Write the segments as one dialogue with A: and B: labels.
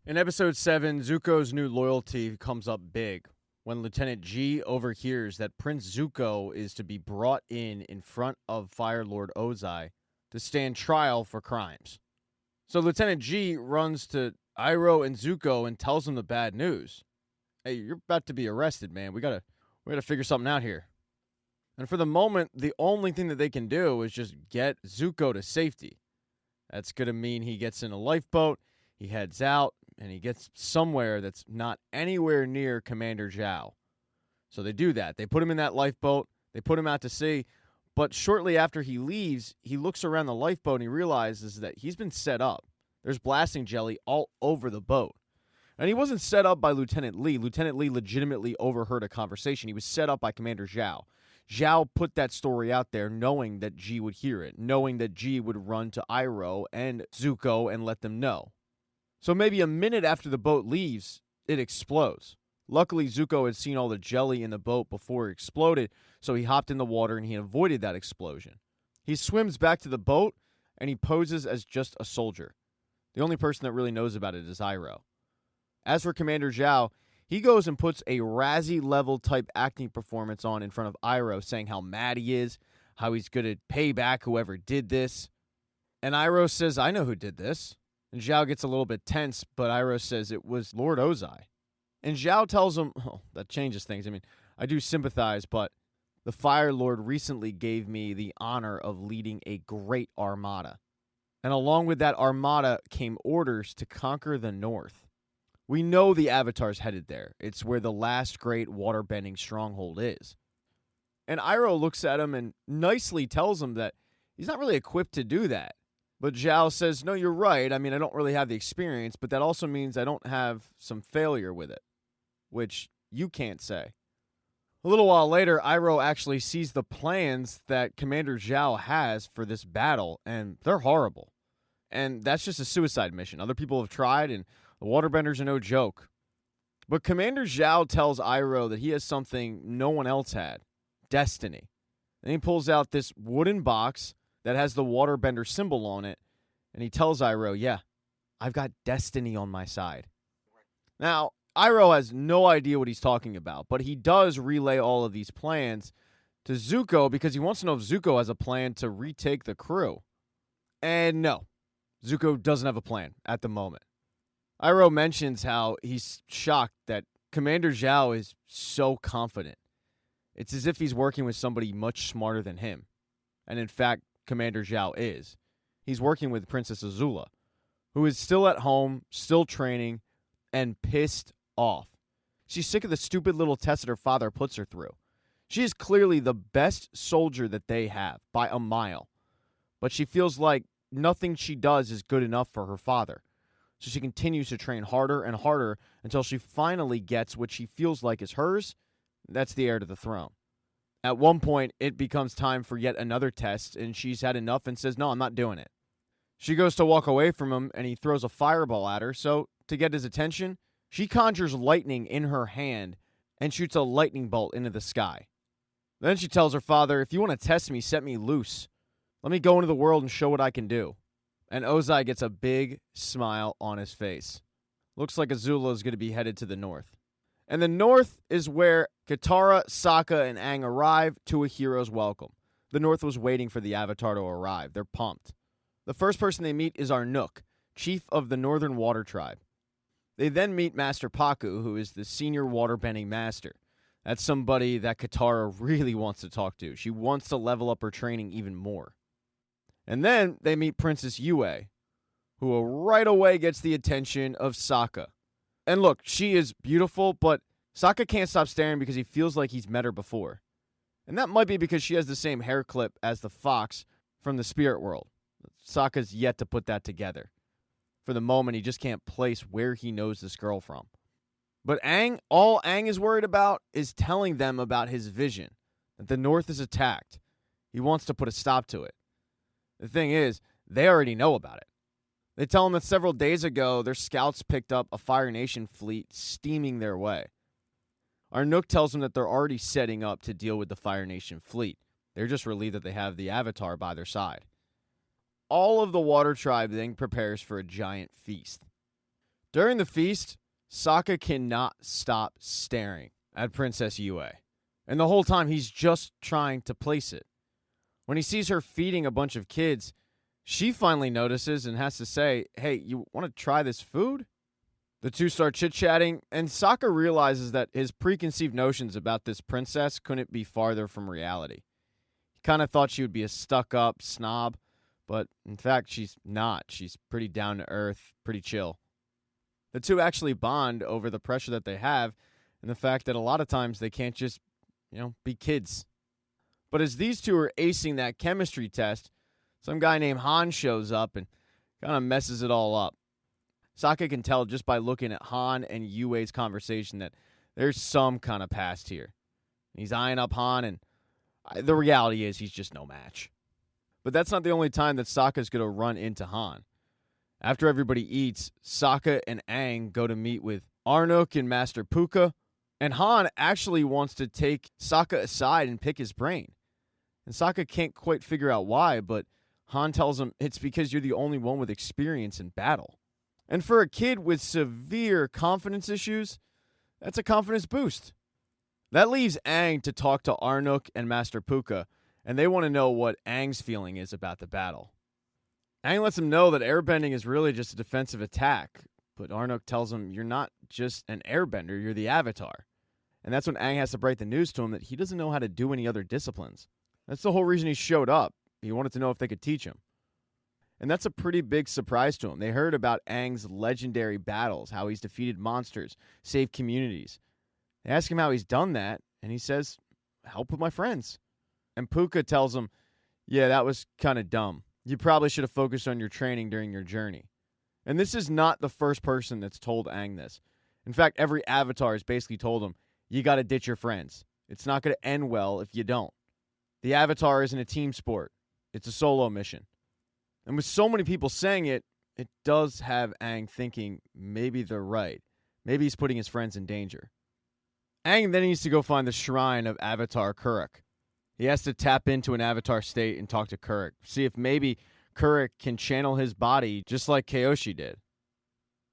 A: In episode 7, Zuko's new loyalty comes up big when Lieutenant G overhears that Prince Zuko is to be brought in front of Fire Lord Ozai to stand trial for crimes. So Lieutenant G runs to Iroh and Zuko and tells them the bad news. Hey, you're about to be arrested, man. We gotta figure something out here. And for the moment, the only thing that they can do is just get Zuko to safety. That's gonna mean he gets in a lifeboat, he heads out, and he gets somewhere that's not anywhere near Commander Zhao. So they do that. They put him in that lifeboat. They put him out to sea. But shortly after he leaves, he looks around the lifeboat and he realizes that he's been set up. There's blasting jelly all over the boat. And he wasn't set up by Lieutenant Lee. Lieutenant Lee legitimately overheard a conversation. He was set up by Commander Zhao. Zhao put that story out there knowing that G would hear it, knowing that G would run to Iroh and Zuko and let them know. So maybe a minute after the boat leaves, it explodes. Luckily, Zuko had seen all the jelly in the boat before it exploded, so he hopped in the water and he avoided that explosion. He swims back to the boat, and he poses as just a soldier. The only person that really knows about it is Iroh. As for Commander Zhao, he goes and puts a Razzie-level type acting performance on in front of Iroh, saying how mad he is, how he's going to pay back whoever did this. And Iroh says, I know who did this. And Zhao gets a little bit tense, but Iroh says it was Lord Ozai. And Zhao tells him, that changes things. I mean, I do sympathize, but the Fire Lord recently gave me the honor of leading a great armada. And along with that armada came orders to conquer the North. We know the Avatar's headed there. It's where the last great waterbending stronghold is. And Iroh looks at him and nicely tells him that he's not really equipped to do that. But Zhao says, no, you're right. I mean, I don't really have the experience, but that also means I don't have some failure with it, which you can't say. A little while later, Iroh actually sees the plans that Commander Zhao has for this battle, and they're horrible. And that's just a suicide mission. Other people have tried, and the waterbenders are no joke. But Commander Zhao tells Iroh that he has something no one else had, destiny. And he pulls out this wooden box that has the waterbender symbol on it, and he tells Iroh, yeah, I've got destiny on my side. Now, Iroh has no idea what he's talking about, but he does relay all of these plans to Zuko because he wants to know if Zuko has a plan to retake the crew. And no, Zuko doesn't have a plan at the moment. Iroh mentions how he's shocked that Commander Zhao is so confident. It's as if he's working with somebody much smarter than him. And in fact, Commander Zhao is. He's working with Princess Azula, who is still at home, still training, and pissed off. She's sick of the stupid little test that her father puts her through. She is clearly the best soldier that they have, by a mile. But she feels like nothing she does is good enough for her father. So she continues to train harder and harder until she finally gets what she feels like is hers. That's the heir to the throne. At one point, it becomes time for yet another test, and she's had enough and says, no, I'm not doing it. She goes to walk away from him, and he throws a fireball at her, so to get his attention, she conjures lightning in her hand and shoots a lightning bolt into the sky. Then she tells her father, if you want to test me, set me loose. Let me go into the world and show what I can do. And Ozai gets a big smile on his face. Looks like Azula is going to be headed to the north. And the north is where Katara, Sokka, and Aang arrive to a hero's welcome. The north was waiting for the Avatar to arrive. They're pumped. The first person they meet is Arnook, chief of the Northern Water Tribe. They then meet Master Pakku, who is the senior waterbending master. That's somebody that Katara really wants to talk to. She wants to level up her training even more. And then they meet Princess Yue, who right away gets the attention of Sokka. And look, she is beautiful, but Sokka can't stop staring because he feels like he's met her before. And that might be because she has the same hair clip as the fox from the spirit world. Sokka's yet to put that together. For the moment, he just can't place where he knows this girl from. But Aang, all Aang is worried about is telling them about his vision, that the North is attacked. He wants to put a stop to it. The thing is, they already know about it. They tell him that several days ago, their scouts picked up a Fire Nation fleet steaming their way. Arnook tells them that they're already setting up to deal with the Fire Nation fleet. They're just relieved that they have the Avatar by their side. All of the Water Tribe then prepares for a giant feast. During the feast, Sokka cannot stop staring at Princess Yue. And the whole time, he's just trying to place it. When he sees her feeding a bunch of kids, she finally notices and has to say, "Hey, you want to try this food?" The two start chit-chatting, and Sokka realizes that his preconceived notions about this princess couldn't be farther from reality. He kind of thought she would be a stuck-up snob, but in fact, she's not. She's pretty down-to-earth, pretty chill. The two actually bond over the pressure that they have and the fact that a lot of times they can't just, be kids. But as these two are acing that chemistry test, some guy named Han shows up and kind of messes it all up. Sokka can tell just by looking at Han and Yue's conversation that there's some kind of past here. He's eyeing up Han, and the reality is he's just no match. But that's not the only time that Sokka's going to run into Han. After everybody eats, Sokka and Aang go to meet with Arnuk and Master Puka, and Han actually wants to take Sokka aside and pick his brain. And Sokka can't quite figure out why, but Han tells him it's because you're the only one with experience in battle. And for a kid with severe confidence issues, that's a confidence boost. That leaves Aang to talk to Arnuk and Master Puka, and they want to know what Aang's feeling is about the battle. Aang lets him know that airbending is really just a defensive attack, but Arnuk tells him you're not just an airbender, you're the Avatar. And that's when Aang has to break the news to him that he doesn't know how to do any other disciplines. That's the whole reason he showed up. He wanted to know if they could teach him. And that's a pretty big surprise to him. They heard about Aang's legendary battles, how he's defeated monsters, saved communities. They ask him how he's done that, and he says, help with my friends. And Puka tells him, yeah, that was kind of dumb. You probably should have focused on your training during your journey. And this is not the first person that's told Aang this. In fact, every Avatar has basically told him, you got to ditch your friends. It's not going to end well if you don't. The Avatar isn't a team sport. It's a solo mission. And with so many people saying it, it does have Aang thinking maybe they're right. Maybe he's putting his friends in danger. Aang then needs to go find the shrine of Avatar Kuruk. He has to tap into an Avatar state and talk to Kuruk. See if maybe Kuruk can channel his body just like Kyoshi did.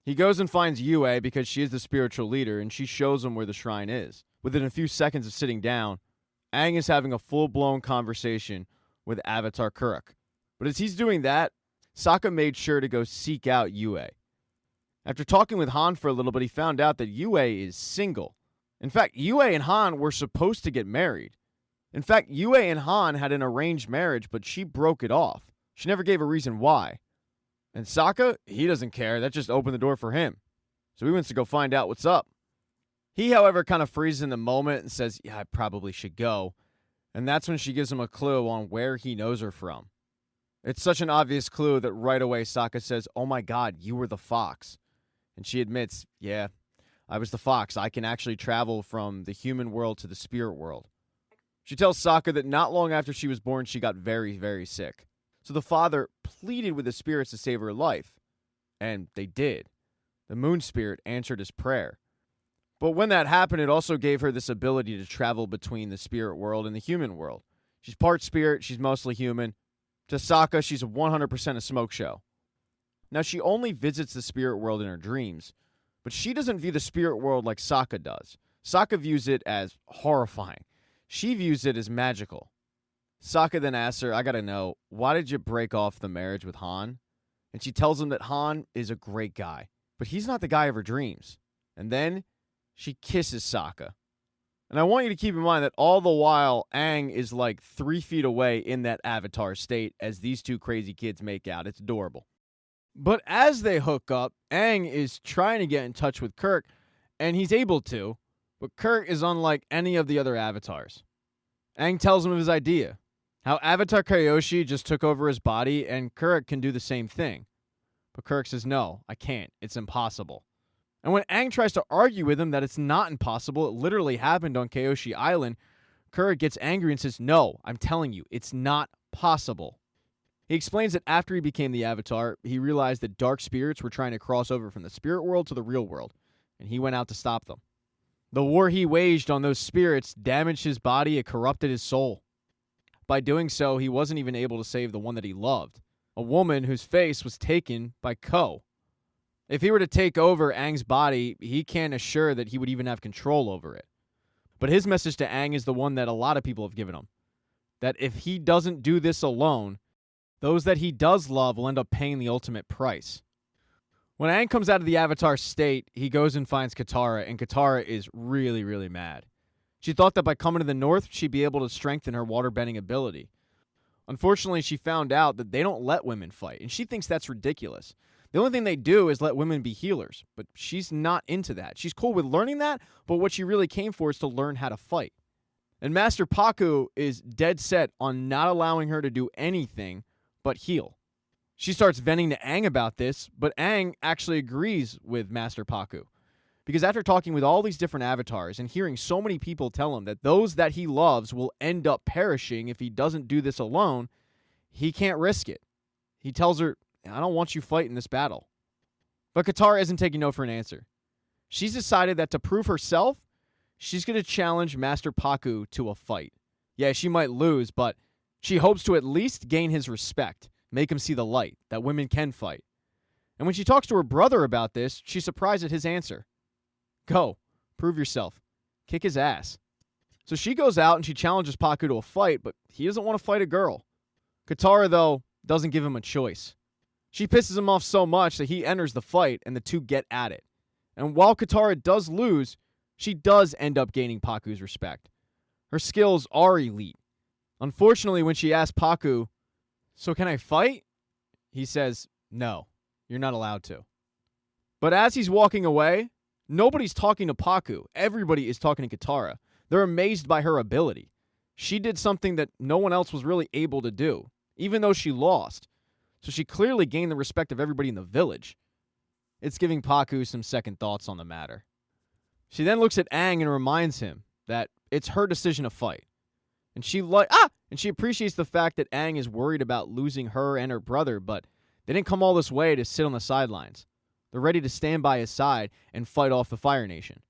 A: He goes and finds Yue because she is the spiritual leader, and she shows him where the shrine is. Within a few seconds of sitting down, Aang is having a full-blown conversation with Avatar Kuruk. But as he's doing that, Sokka made sure to go seek out Yue. After talking with Han for a little bit, he found out that Yue is single. In fact, Yue and Han were supposed to get married. In fact, Yue and Han had an arranged marriage, but she broke it off. She never gave a reason why. And Sokka, he doesn't care. That just opened the door for him. So he wants to go find out what's up. He, however, kind of freezes in the moment and says, yeah, I probably should go. And that's when she gives him a clue on where he knows her from. It's such an obvious clue that right away Sokka says, oh my god, you were the fox. And she admits, yeah, I was the fox. I can actually travel from the human world to the spirit world. She tells Sokka that not long after she was born, she got very, very sick. So the father pleaded with the spirits to save her life. And they did. The moon spirit answered his prayer. But when that happened, it also gave her this ability to travel between the spirit world and the human world. She's part spirit, she's mostly human. To Sokka, she's 100% a smoke show. Now, she only visits the spirit world in her dreams, but she doesn't view the spirit world like Sokka does. Sokka views it as horrifying. She views it as magical. Sokka then asks her, I gotta know, why did you break off the marriage with Han? And she tells him that Han is a great guy, but he's not the guy of her dreams. And then she kisses Sokka. And I want you to keep in mind that all the while, Aang is like 3 feet away in that Avatar state as these two crazy kids make out. It's adorable. But as they hook up, Aang is trying to get in touch with Kuruk, and he's able to, but Kuruk is unlike any of the other Avatars. Aang tells him of his idea, how Avatar Kyoshi just took over his body, and Kuruk can do the same thing. But Kuruk says, no, I can't. It's impossible. And when Aang tries to argue with him that it's not impossible, it literally happened on Kyoshi Island, Kuruk gets angry and says, no, I'm telling you, it's not possible. He explains that after he became the Avatar, he realized that dark spirits were trying to cross over from the spirit world to the real world, and he went out to stop them. The war he waged on those spirits damaged his body and corrupted his soul. By doing so, he wasn't even able to save the one that he loved, a woman whose face was taken by Ko. If he were to take over Aang's body, he can't assure that he would even have control over it. But his message to Aang is the one that a lot of people have given him. That if he doesn't do this alone, those that he does love will end up paying the ultimate price. When Aang comes out of the Avatar state, he goes and finds Katara, and Katara is really, really mad. She thought that by coming to the north, she'd be able to strengthen her waterbending ability. Unfortunately, she found out that they don't let women fight, and she thinks that's ridiculous. The only thing they do is let women be healers, but she's not into that. She's cool with learning that, but what she really came for is to learn how to fight. And Master Pakku is dead set on not allowing her to do anything but heal. She starts venting to Aang about this, but Aang actually agrees with Master Pakku. Because after talking with all these different avatars and hearing so many people tell him that those that he loves will end up perishing if he doesn't do this alone, he can't risk it. He tells her, I don't want you fighting this battle. But Katara isn't taking no for an answer. She's decided that to prove herself, she's going to challenge Master Pakku to a fight. Yeah, she might lose, but she hopes to at least gain his respect, make him see the light, that women can fight. And when she talks to her brother about this, she's surprised at his answer. Go, prove yourself, kick his ass. So she goes out and she challenges Pakku to a fight, but he doesn't want to fight a girl. Katara, though, doesn't give him a choice. She pisses him off so much that he enters the fight and the two get at it. And while Katara does lose, she does end up gaining Pakku's respect. Her skills are elite. Unfortunately, when she asks Pakku, so can I fight? He says, no, you're not allowed to. But as he's walking away, nobody's talking to Pakku. Everybody is talking to Katara. They're amazed by her ability. She did something that no one else was really able to do, even though she lost. So she clearly gained the respect of everybody in the village. It's giving Pakku some second thoughts on the matter. She then looks at Aang and reminds him that it's her decision to fight. And she appreciates the fact that Aang is worried about losing her and her brother, but they didn't come all this way to sit on the sidelines. They're ready to stand by his side and fight off the Fire Nation.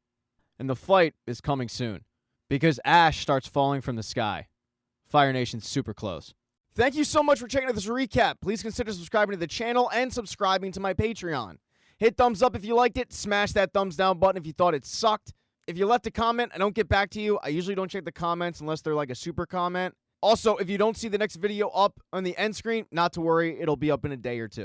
A: And the fight is coming soon, because ash starts falling from the sky. Fire Nation's super close. Thank you so much for checking out this recap. Please consider subscribing to the channel and subscribing to my Patreon. Hit thumbs up if you liked it. Smash that thumbs down button if you thought it sucked. If you left a comment, I don't get back to you. I usually don't check the comments unless they're like a super comment. Also, if you don't see the next video up on the end screen, not to worry, it'll be up in a day or two.